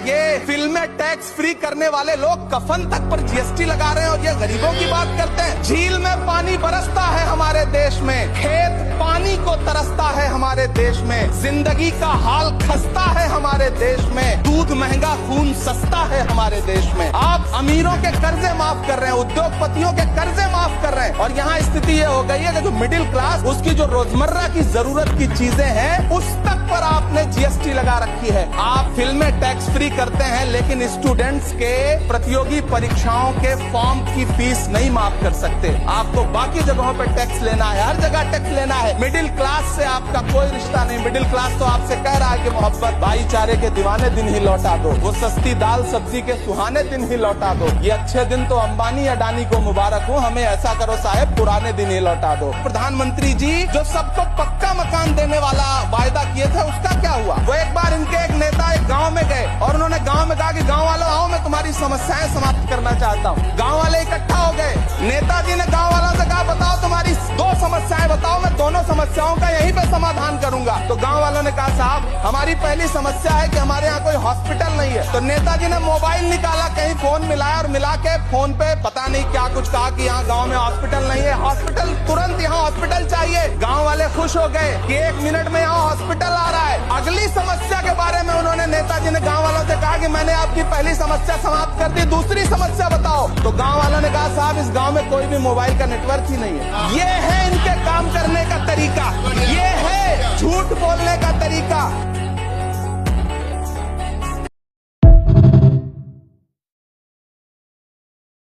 ये फिल्में tax free करने वाले लोग कफन तक पर जीएसटी लगा रहे हैं और ये गरीबों की बात करते हैं। झील में पानी बरसता है हमारे देश में, खेत पानी को तरसता है हमारे देश में, जिंदगी का हाल खस्ता है हमारे देश में, दूध महंगा खून सस्ता है हमारे देश में। आप अमीरों के कर्जे माफ कर रहे हैं, उद्योगपतियों के कर्जे माफ कर रहे हैं और यहाँ स्थिति ये हो गई है कि जो मिडिल क्लास, उसकी जो रोजमर्रा की जरूरत की चीजें हैं उस तक पर आपने जीएसटी लगा रखी है। आप फिल्में टैक्स फ्री करते हैं लेकिन स्टूडेंट्स के प्रतियोगी परीक्षाओं के फॉर्म की फीस नहीं माफ कर सकते। आपको बाकी जगहों पर टैक्स लेना है, हर जगह टैक्स लेना है। मिडिल क्लास से आपका कोई रिश्ता नहीं। मिडिल क्लास तो आपसे कह रहा है कि मोहब्बत भाईचारे के दीवाने दिन ही लौटा दो, वो सस्ती दाल सब्जी के सुहाने दिन ही लौटा दो। ये अच्छे दिन तो अंबानी अडानी को मुबारक हो, हमें ऐसा करो साहब पुराने दिन ही लौटा दो। प्रधानमंत्री जी जो सबको पक्का मकान देने वाला वायदा किए थे उसका क्या हुआ? वो एक बार इनके एक नेता एक गांव में गए और उन्होंने गांव में कहा कि गांव वालों आओ, मैं तुम्हारी समस्याएं समाप्त करना चाहता हूं। गांव वाले इकट्ठा हो गए। नेताजी ने गांव वालों से कहा बताओ तुम्हारी 2 समस्याएं बताओ, मैं दोनों समस्याओं का यहीं पे समाधान करूंगा। तो गांव वालों ने कहा साहब हमारी पहली समस्या है कि हमारे यहाँ कोई हॉस्पिटल नहीं है। तो नेताजी ने मोबाइल निकाला, कहीं फोन मिलाया और मिला के फोन पे पता नहीं क्या कुछ कहा कि यहाँ गाँव में हॉस्पिटल नहीं है, हॉस्पिटल तुरंत यहाँ हॉस्पिटल चाहिए। गाँव वाले खुश हो गए कि 1 मिनट में यहाँ हॉस्पिटल आ रहा है। अगली समस्या के बारे में उन्होंने नेताजी ने गाँव वालों से कहा कि मैंने आपकी पहली समस्या समाप्त कर दी, दूसरी समस्या बताओ। तो गाँव वालों ने कहा साहब इस गाँव में कोई भी मोबाइल का नेटवर्क ही नहीं है। ये है इनके काम करने का तरीका, ये है झूठ बोलने का तरीका।